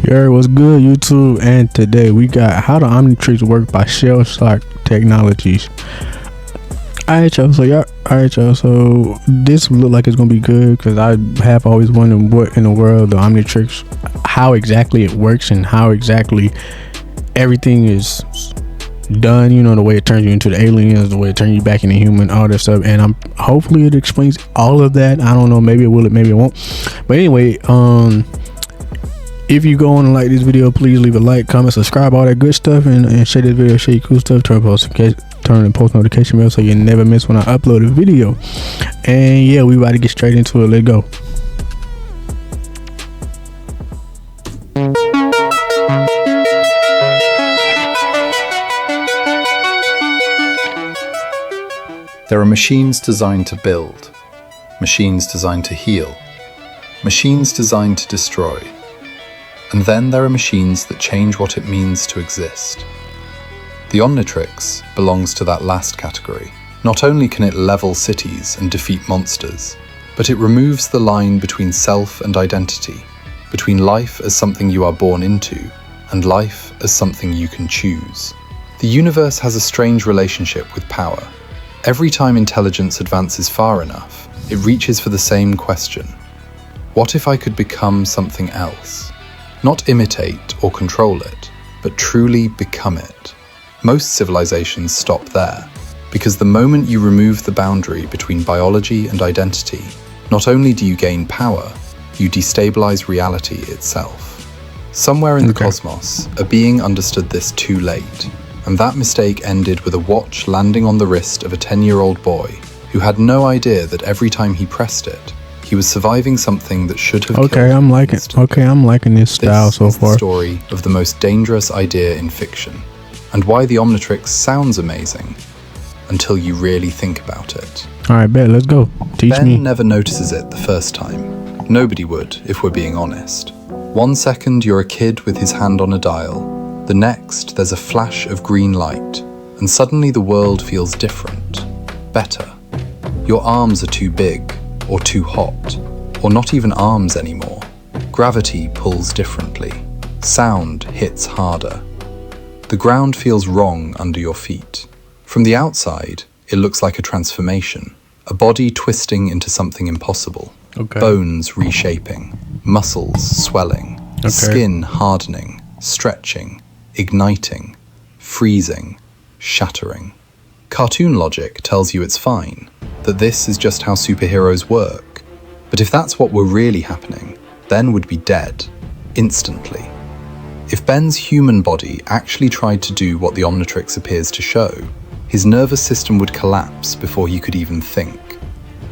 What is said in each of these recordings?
Yo, what's good, YouTube? And today we got How the Omnitrix Work by Shell Shock Technologies. Alright, y'all. So this look like it's gonna be good because I have always wondered what in the world the Omnitrix, how exactly it works and how exactly everything is done. You know, the way it turns you into the aliens, the way it turns you back into human, all that stuff. And hopefully it explains all of that. I don't know. Maybe it will. Maybe it won't. But anyway, if you go on and like this video, please leave a like, comment, subscribe, all that good stuff, and share this video, share your cool stuff, turn the post notification bell so you never miss when I upload a video. And yeah, we about to get straight into it. Let's go. There are machines designed to build, machines designed to heal, machines designed to destroy. And then there are machines that change what it means to exist. The omnitrix belongs to that last category. Not only can it level cities and defeat monsters, but it removes the line between self and identity, between life as something you are born into and life as something you can choose. The universe has a strange relationship with power. Every time intelligence advances far enough, it reaches for the same question. What if I could become something else? Not imitate or control it, but truly become it. Most civilizations stop there, because the moment you remove the boundary between biology and identity, not only do you gain power, you destabilize reality itself. Somewhere in the cosmos, a being understood this too late, and that mistake ended with a watch landing on the wrist of a 10-year-old boy who had no idea that every time he pressed it, he was surviving something that should have killed him. I'm liking this style so far. This is the story of the most dangerous idea in fiction, and why the Omnitrix sounds amazing until you really think about it. Alright, bet, let's go. Teach me. Ben never notices it the first time. Nobody would, if we're being honest. 1 second you're a kid with his hand on a dial. The next, there's a flash of green light, and suddenly the world feels different. Better. Your arms are too big, or too hot, or not even arms anymore. Gravity pulls differently. Sound hits harder. The ground feels wrong under your feet. From the outside, it looks like a transformation, a body twisting into something impossible. Bones reshaping, muscles swelling, skin hardening, stretching, igniting, freezing, shattering. Cartoon logic tells you it's fine, that this is just how superheroes work. But if that's what were really happening, Ben would be dead, instantly. If Ben's human body actually tried to do what the Omnitrix appears to show, his nervous system would collapse before he could even think.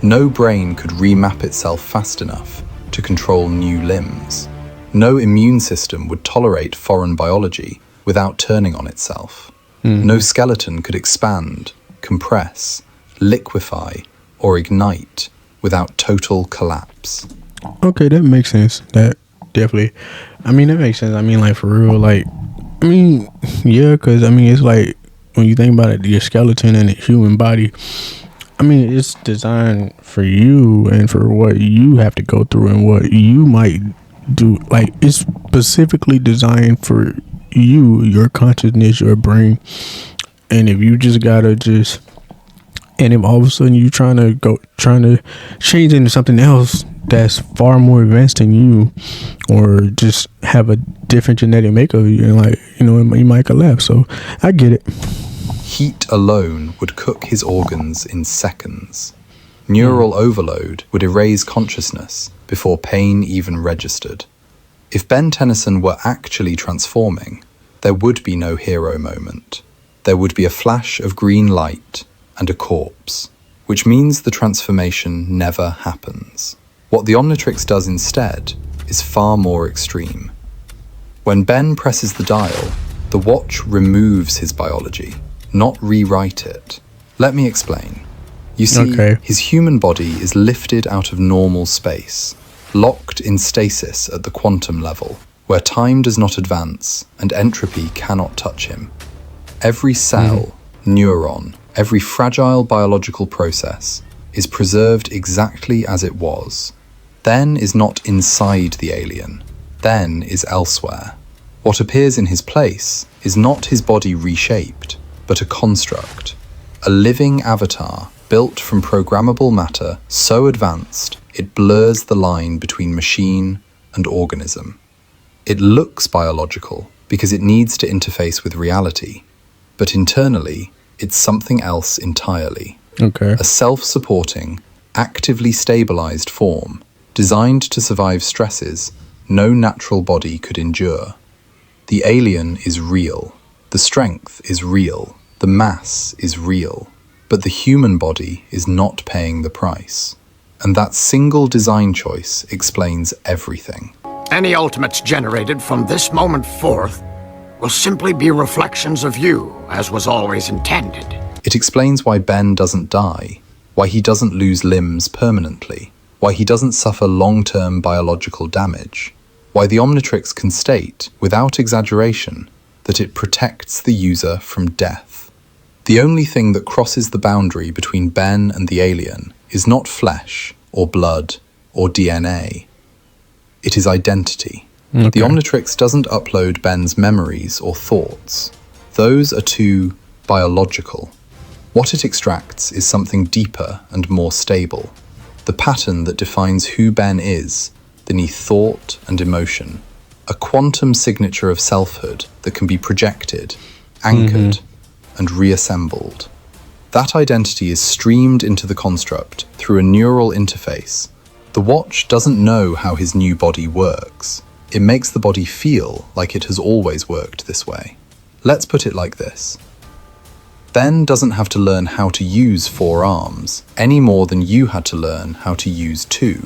No brain could remap itself fast enough to control new limbs. No immune system would tolerate foreign biology without turning on itself. No skeleton could expand, compress, liquefy, or ignite without total collapse. Okay, that makes sense. That definitely, that makes sense. Like, for real, like, yeah, because, it's like, when you think about it, your skeleton and the human body, it's designed for you and for what you have to go through and what you might do. Like, it's specifically designed for you, your consciousness, your brain. And if you just and if all of a sudden you trying to change into something else that's far more advanced than you, or just have a different genetic makeup, you might collapse. So I get it. Heat alone would cook his organs in seconds. Neural overload would erase consciousness before pain even registered. If Ben Tennyson were actually transforming, there would be no hero moment. There would be a flash of green light and a corpse, which means the transformation never happens. What the Omnitrix does instead is far more extreme. When Ben presses the dial, the watch removes his biology, not rewrite it. Let me explain. You see, his human body is lifted out of normal space, locked in stasis at the quantum level, where time does not advance and entropy cannot touch him. Every cell, neuron, every fragile biological process is preserved exactly as it was. Ben is not inside the alien. Ben is elsewhere. What appears in his place is not his body reshaped, but a construct, a living avatar built from programmable matter so advanced it blurs the line between machine and organism. It looks biological because it needs to interface with reality, but internally, it's something else entirely. Okay. A self-supporting, actively stabilized form designed to survive stresses no natural body could endure. The alien is real. The strength is real. The mass is real. But the human body is not paying the price. And that single design choice explains everything. Any ultimates generated from this moment forth will simply be reflections of you, as was always intended. It explains why Ben doesn't die, why he doesn't lose limbs permanently, why he doesn't suffer long-term biological damage, why the omnitrix can state, without exaggeration, that it protects the user from death. The only thing that crosses the boundary between Ben and the alien is not flesh, or blood, or DNA. It is identity. Okay. The omnitrix doesn't upload Ben's memories or thoughts. Those are too biological. What it extracts is something deeper and more stable. The pattern that defines who Ben is, beneath thought and emotion. A quantum signature of selfhood that can be projected, anchored, and reassembled. That identity is streamed into the construct through a neural interface. The watch doesn't know how his new body works. It makes the body feel like it has always worked this way. Let's put it like this. Ben doesn't have to learn how to use 4 arms, any more than you had to learn how to use 2.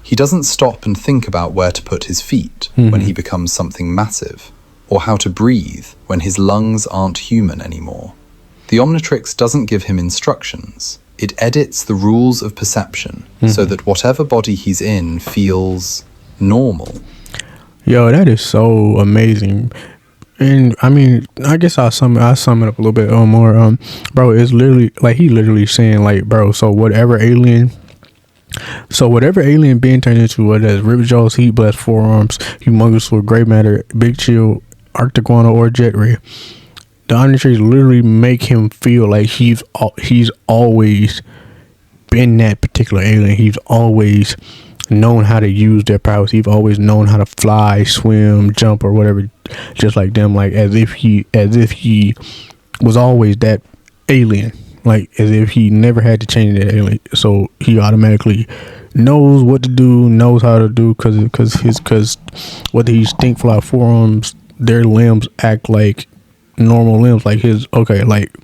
He doesn't stop and think about where to put his feet when he becomes something massive, or how to breathe when his lungs aren't human anymore. The omnitrix doesn't give him instructions. It edits the rules of perception so that whatever body he's in feels normal. Yo, that is so amazing. And I mean, I guess I'll sum it up a little bit more. Bro, it's literally like he literally saying like, bro, so whatever alien being turned into, whether that's Ripjaws, Heat Blast, Forearms, Humongous or Gray Matter, Big Chill, Arctic Guano, or Jet Ray, the Omnitrix literally make him feel like he's always been that particular alien. He's always known how to use their powers. He's always known how to fly, swim, jump, or whatever, just like them. Like as if he was always that alien. Like as if he never had to change that alien. So he automatically knows what to do, knows how to do, because whether he's stink fly forearms, their limbs act like normal limbs. Like his, okay, like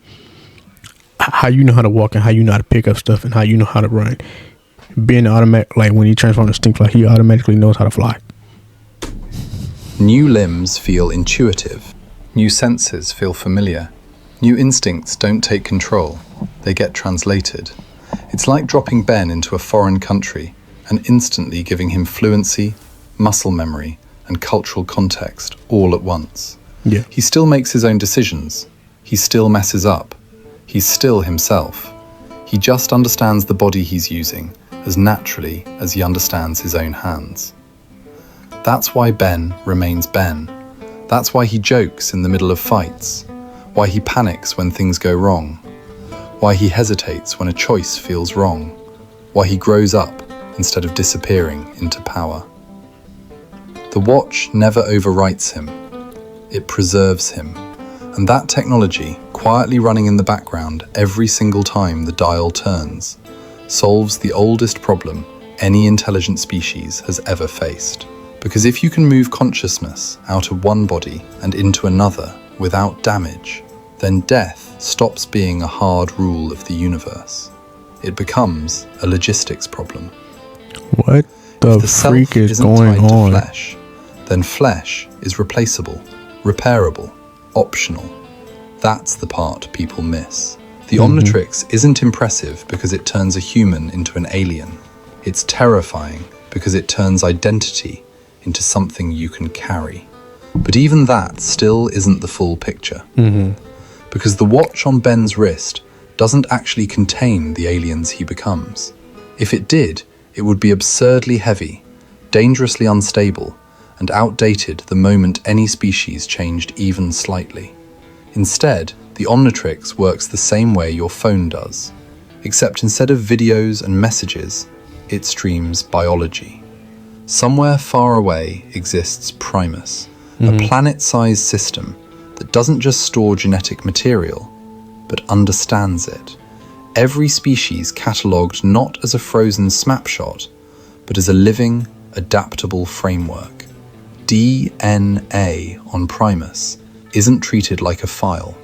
how you know how to walk and how you know how to pick up stuff and how you know how to run. Being automatic, like when he transforms to stink fly, he automatically knows how to fly. New limbs feel intuitive. New senses feel familiar. New instincts don't take control. They get translated. It's like dropping Ben into a foreign country and instantly giving him fluency, muscle memory, and cultural context all at once. Yeah. He still makes his own decisions. He still messes up. He's still himself. He just understands the body he's using as naturally as he understands his own hands. That's why Ben remains Ben. That's why he jokes in the middle of fights. Why he panics when things go wrong. Why he hesitates when a choice feels wrong. Why he grows up instead of disappearing into power. The watch never overwrites him. It preserves him. And that technology, quietly running in the background every single time the dial turns, solves the oldest problem any intelligent species has ever faced. Because if you can move consciousness out of one body and into another without damage, then death stops being a hard rule of the universe. It becomes a logistics problem. What the freak is going on? Flesh, then flesh is replaceable, repairable, optional. That's the part people miss. The Omnitrix isn't impressive because it turns a human into an alien. It's terrifying because it turns identity into something you can carry. But even that still isn't the full picture. Because the watch on Ben's wrist doesn't actually contain the aliens he becomes. If it did, it would be absurdly heavy, dangerously unstable, and outdated the moment any species changed even slightly. Instead, the omnitrix works the same way your phone does, except instead of videos and messages, it streams biology. Somewhere far away exists Primus, a planet-sized system that doesn't just store genetic material, but understands it. Every species catalogued not as a frozen snapshot, but as a living, adaptable framework. DNA on Primus isn't treated like a file,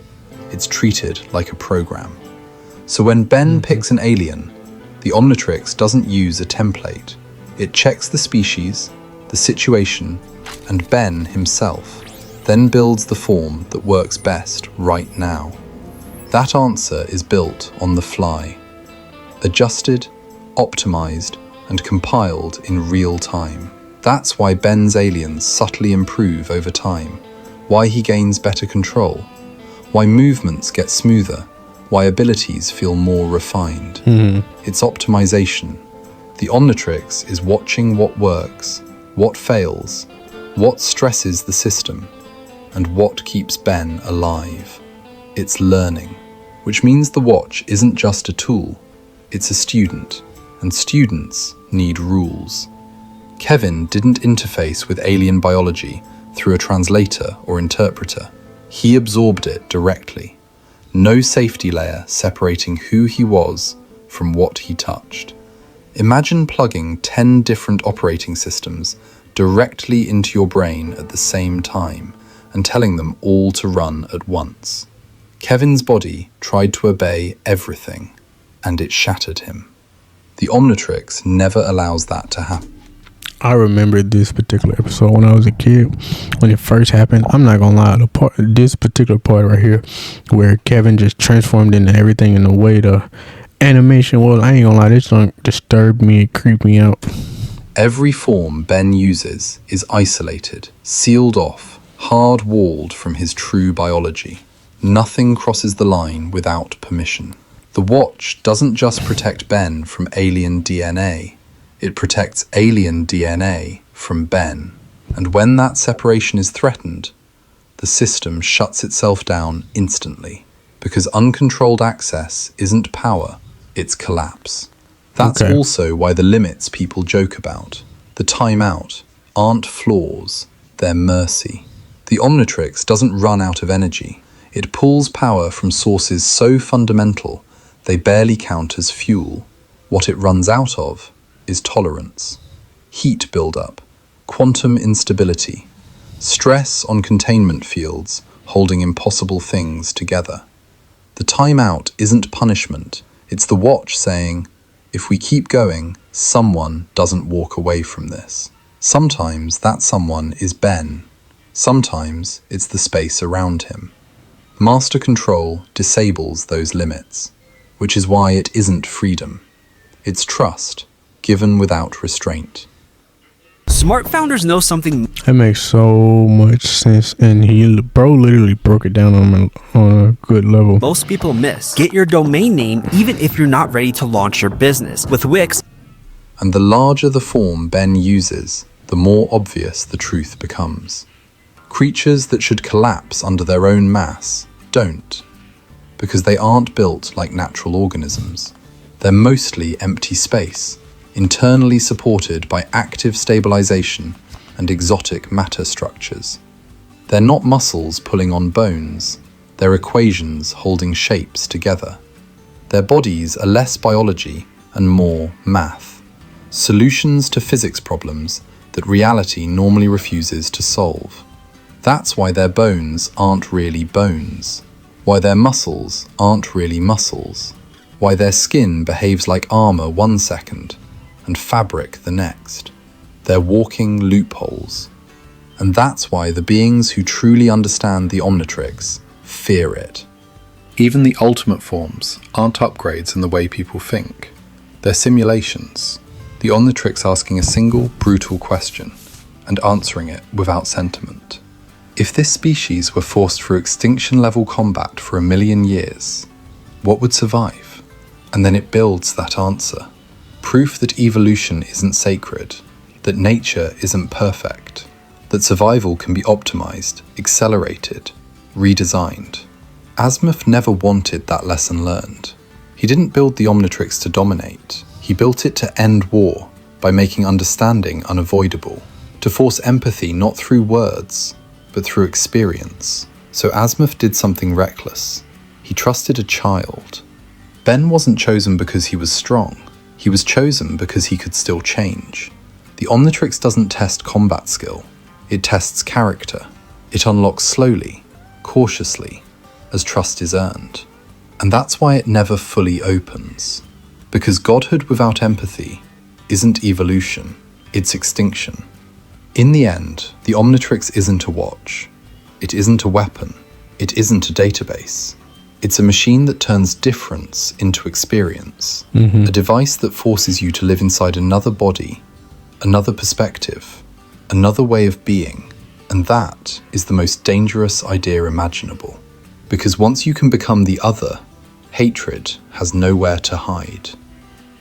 it's treated like a program. So when Ben picks an alien, the omnitrix doesn't use a template. It checks the species, the situation, and Ben himself, then builds the form that works best right now. That answer is built on the fly, adjusted, optimized, and compiled in real time. That's why Ben's aliens subtly improve over time, why he gains better control, why movements get smoother, why abilities feel more refined. It's optimization. The omnitrix is watching what works, what fails, what stresses the system, and what keeps Ben alive. It's learning, which means the watch isn't just a tool, it's a student, and students need rules. Kevin didn't interface with alien biology through a translator or interpreter. He absorbed it directly. No safety layer separating who he was from what he touched. Imagine plugging 10 different operating systems directly into your brain at the same time and telling them all to run at once. Kevin's body tried to obey everything, and it shattered him. The omnitrix never allows that to happen. I remember this particular episode when I was a kid, when it first happened. I'm not gonna lie, this particular part right here, where Kevin just transformed into everything in the way the animation was, I ain't gonna lie, this don't disturb me, it creeped me out. Every form Ben uses is isolated, sealed off, hard-walled from his true biology. Nothing crosses the line without permission. The watch doesn't just protect Ben from alien DNA, it protects alien DNA from Ben. And when that separation is threatened, the system shuts itself down instantly, because uncontrolled access isn't power, it's collapse. That's also why the limits people joke about, the timeout, aren't flaws, they're mercy. The omnitrix doesn't run out of energy. It pulls power from sources so fundamental they barely count as fuel. What it runs out of is tolerance, heat buildup, quantum instability, stress on containment fields holding impossible things together. The timeout isn't punishment, it's the watch saying, if we keep going, someone doesn't walk away from this. Sometimes that someone is Ben. Sometimes it's the space around him. Master control disables those limits, which is why it isn't freedom. It's trust, given without restraint. Smart founders know something. That makes so much sense, and bro literally broke it down on a good level. Most people miss. Get your domain name even if you're not ready to launch your business. With Wix. And the larger the form Ben uses, the more obvious the truth becomes. Creatures that should collapse under their own mass don't, because they aren't built like natural organisms. They're mostly empty space, internally supported by active stabilization and exotic matter structures. They're not muscles pulling on bones, they're equations holding shapes together. Their bodies are less biology and more math, solutions to physics problems that reality normally refuses to solve. That's why their bones aren't really bones, why their muscles aren't really muscles, why their skin behaves like armor 1 second and fabric the next. They're walking loopholes. And that's why the beings who truly understand the omnitrix fear it. Even the ultimate forms aren't upgrades in the way people think. They're simulations. The omnitrix asking a single, brutal question and answering it without sentiment. If this species were forced through extinction-level combat for 1 million years, what would survive? And then it builds that answer. Proof that evolution isn't sacred, that nature isn't perfect, that survival can be optimized, accelerated, redesigned. Azimuth never wanted that lesson learned. He didn't build the Omnitrix to dominate. He built it to end war by making understanding unavoidable, to force empathy not through words, but through experience. So Azimuth did something reckless. He trusted a child. Ben wasn't chosen because he was strong. He was chosen because he could still change. The Omnitrix doesn't test combat skill. It tests character. It unlocks slowly, cautiously, as trust is earned. And that's why it never fully opens. Because godhood without empathy isn't evolution, it's extinction. In the end, the Omnitrix isn't a watch. It isn't a weapon. It isn't a database. It's a machine that turns difference into experience. A device that forces you to live inside another body, another perspective, another way of being. And that is the most dangerous idea imaginable. Because once you can become the other, hatred has nowhere to hide.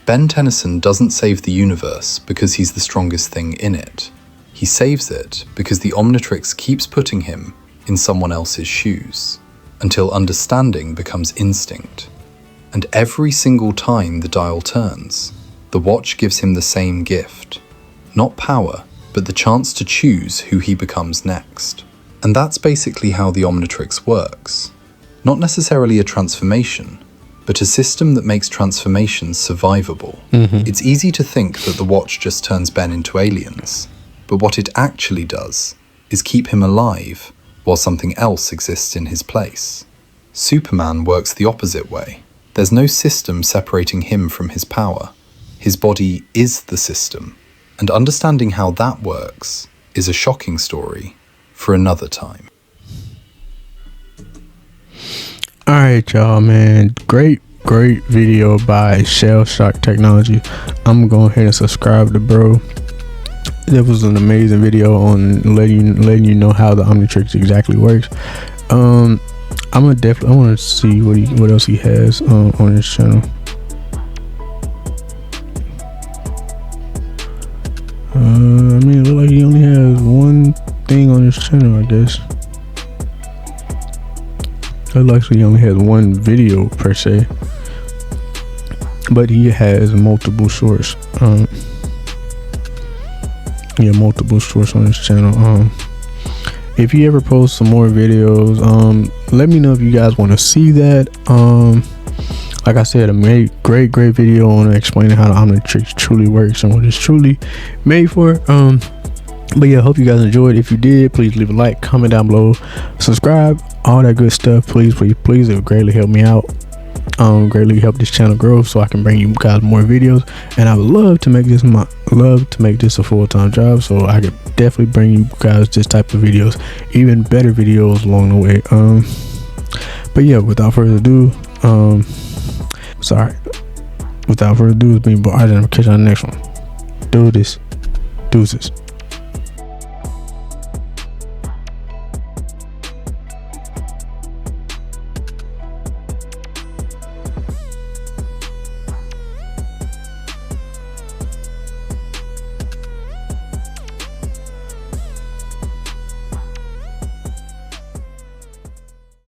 Ben Tennyson doesn't save the universe because he's the strongest thing in it. He saves it because the Omnitrix keeps putting him in someone else's shoes, until understanding becomes instinct. And every single time the dial turns, the watch gives him the same gift. Not power, but the chance to choose who he becomes next. And that's basically how the Omnitrix works. Not necessarily a transformation, but a system that makes transformations survivable. It's easy to think that the watch just turns Ben into aliens, but what it actually does is keep him alive while something else exists in his place. Superman works the opposite way. There's no system separating him from his power. His body is the system, and understanding how that works is a shocking story for another time. Alright, y'all, man. Great video by Shell Shock Technology. I'm going ahead and subscribe to bro. That was an amazing video on letting you know how the Omnitrix exactly works. I want to see what else he has on his channel. I mean, it looks like he only has one thing on his channel, I guess. It looks like he only has one video per se, but he has multiple shorts. Multiple shorts on his channel. If he ever posts some more videos, let me know if you guys want to see that. Like I said, a great video on explaining how the Omnitrix truly works and what it's truly made for. But yeah, hope you guys enjoyed. If you did, please leave a like, comment down below, subscribe, all that good stuff. Please, it would greatly help me out. Greatly help this channel grow so I can bring you guys more videos, and I would love to make this a full-time job, so I could definitely bring you guys this type of videos, even better videos along the way. But yeah, without further ado, it's been Bo. I'm catch you on the next one. Deuces.